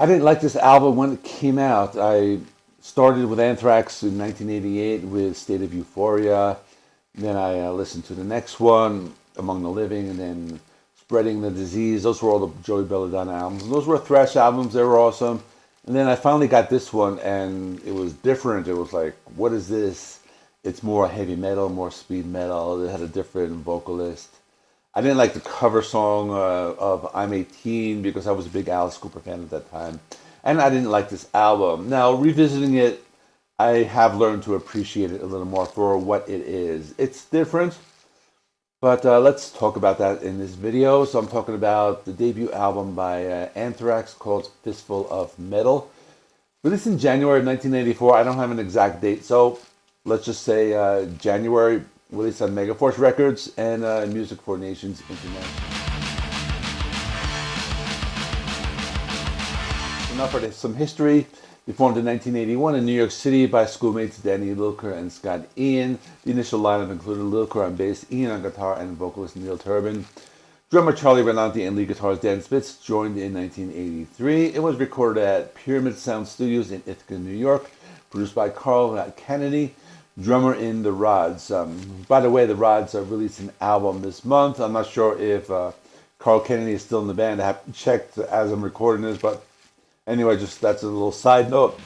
I didn't like this album when it came out. I started with Anthrax in 1988 with State of Euphoria. Then I listened to the next one, Among the Living, and then Spreading the Disease. Those were all the Joey Belladonna albums. Those were Thrash albums. They were awesome. And then I finally got this one, and it was different. It was like, what is this? It's more heavy metal, more speed metal. It had a different vocalist. I didn't like the cover song of I'm 18 because I was a big Alice Cooper fan at that time. And I didn't like this album. Now, revisiting it, I have learned to appreciate it a little more for what it is. It's different, but let's talk about that in this video. So I'm talking about the debut album by Anthrax called Fistful of Metal. Released in January of 1984. I don't have an exact date, so let's just say January. Released on Megaforce Records and Music for Nations International. So now for some history. They formed in 1981 in New York City by schoolmates Dan Lilker and Scott Ian. The initial lineup included Lilker on bass, Ian on guitar, and vocalist Neil Turbin. Drummer Charlie Renanti and lead guitarist Dan Spitz joined in 1983. It was recorded at Pyramid Sound Studios in Ithaca, New York. Produced by Carl Canedy. Drummer in the Rods. By the way, the Rods released an album this month. I'm not sure if Carl Canedy is still in the band. I haven't checked as I'm recording this, but anyway, just that's a little side note.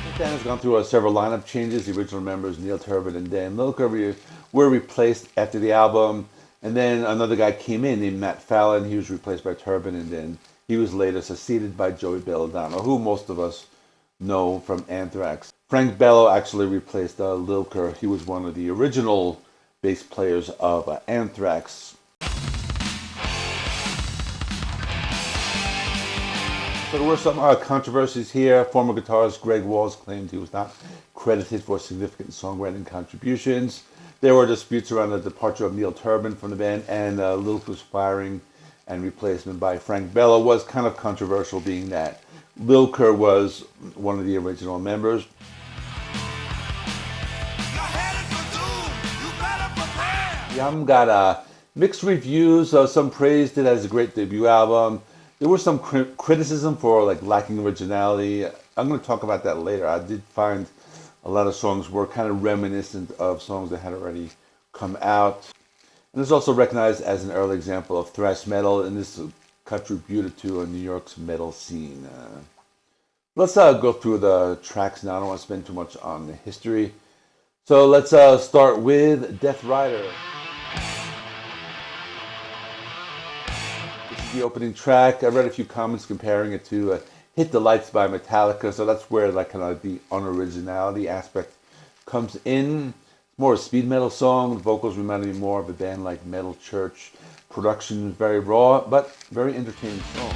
The band has gone through several lineup changes. The original members, Neil Turbin and Dan Lilker, were replaced after the album. And then another guy came in named Matt Fallon. He was replaced by Turbin, and then he was later succeeded by Joey Belladonna, who most of us know from Anthrax. Frank Bello actually replaced Lilker. He was one of the original bass players of Anthrax. So there were some controversies here. Former guitarist Greg Walls claimed he was not credited for significant songwriting contributions. There were disputes around the departure of Neil Turbin from the band, and Lilker's firing and replacement by Frank Bello was kind of controversial, being that Lilker was one of the original members. The album got mixed reviews. Some praised it as a great debut album. There was some criticism for lacking originality. I'm going to talk about that later. I did find a lot of songs were kind of reminiscent of songs that had already come out. And it's also recognized as an early example of thrash metal, and this contributed to New York's metal scene. Let's go through the tracks now. I don't want to spend too much on the history. So let's start with Death Rider. This is the opening track. I read a few comments comparing it to Hit the Lights by Metallica, so that's where kind of the unoriginality aspect comes in. It's more a speed metal song. The vocals reminded me more of a band like Metal Church. Production is very raw, but very entertaining song.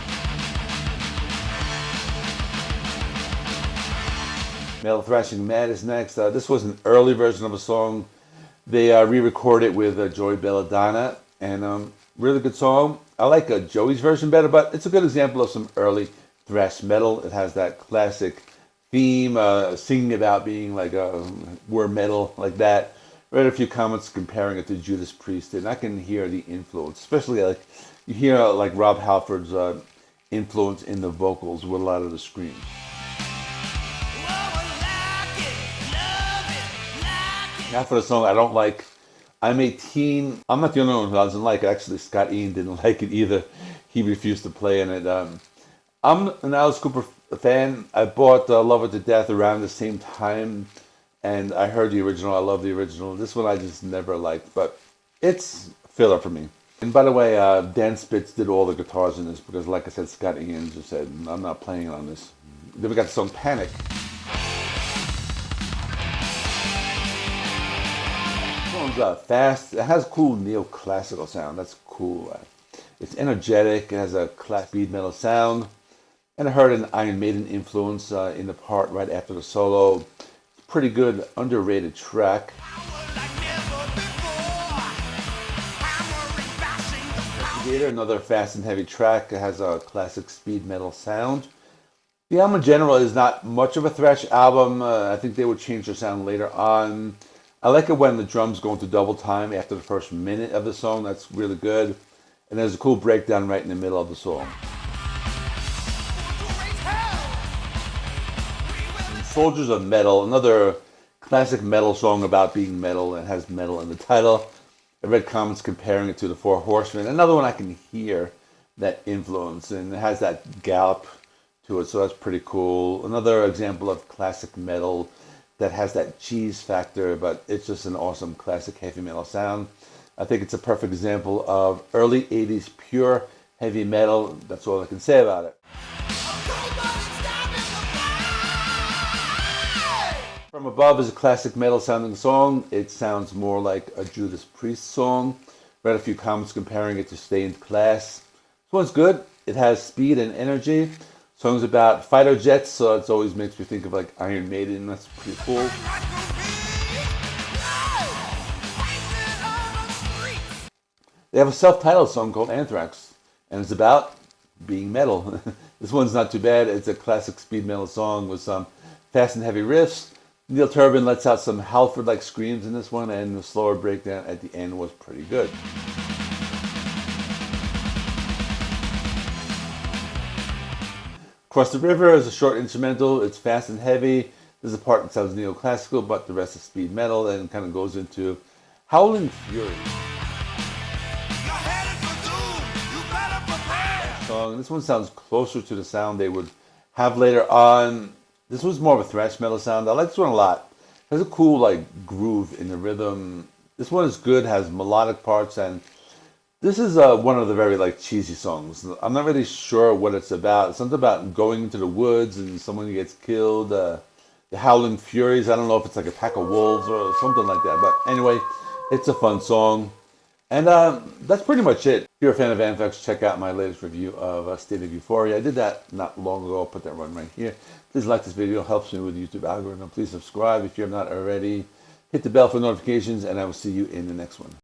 Metal Thrashing Mad is next. This was an early version of a song. They re-recorded it with Joey Belladonna, and really good song. I like Joey's version better, but it's a good example of some early thrash metal. It has that classic theme, singing about being we're metal, like that. Read a few comments comparing it to Judas Priest, and I can hear the influence, especially you hear Rob Halford's influence in the vocals with a lot of the screams. Now for the song I don't like, I'm 18. I'm not the only one who doesn't like it. Actually, Scott Ian didn't like it either. He refused to play in it. I'm an Alice Cooper fan. I bought Love It to Death around the same time, and I heard the original. I love the original. This one I just never liked, but it's filler for me. And by the way, Dan Spitz did all the guitars in this because, like I said, Scott Ian just said, I'm not playing on this. Then we got the song Panic. This one's fast. It has a cool neoclassical sound. That's cool. It's energetic. It has a classic speed metal sound. And I heard an Iron Maiden influence in the part right after the solo. It's a pretty good, underrated track. Another fast and heavy track. It has a classic speed metal sound. The album in general is not much of a thrash album. I think they would change their sound later on. I like it when the drums go into double time after the first minute of the song. That's really good. And there's a cool breakdown right in the middle of the song. And Soldiers of Metal, another classic metal song about being metal and has metal in the title. I read comments comparing it to the Four Horsemen. Another one I can hear that influence, and it has that gallop to it, so that's pretty cool. Another example of classic metal that has that cheese factor, but it's just an awesome classic heavy metal sound. I think it's a perfect example of early 80s pure heavy metal. That's all I can say about it. From Above is a classic metal sounding song. It sounds more like a Judas Priest song. Read a few comments comparing it to Stained Class. This one's good. It has speed and energy. Song's about fighter jets, so it always makes me think of like Iron Maiden. That's pretty cool. They have a self-titled song called Anthrax, and it's about being metal. This one's not too bad. It's a classic speed metal song with some fast and heavy riffs. Neil Turbin lets out some Halford-like screams in this one, and the slower breakdown at the end was pretty good. Across the River is a short instrumental. It's fast and heavy. There's a part that sounds neoclassical, but the rest is speed metal, and kind of goes into Howling Fury. Song. This one sounds closer to the sound they would have later on. This was more of a thrash metal sound. I like this one a lot. It has a cool like groove in the rhythm. This one is good, has melodic parts, and this is one of the very like cheesy songs. I'm not really sure what it's about. It's something about going into the woods and someone gets killed. The Howling Furies. I don't know if it's like a pack of wolves or something like that. But anyway, it's a fun song. And that's pretty much it. If you're a fan of Anthrax, check out my latest review of State of Euphoria. I did that not long ago. I'll put that one right here. Please like this video. It helps me with the YouTube algorithm. Please subscribe if you have not already. Hit the bell for notifications, and I will see you in the next one.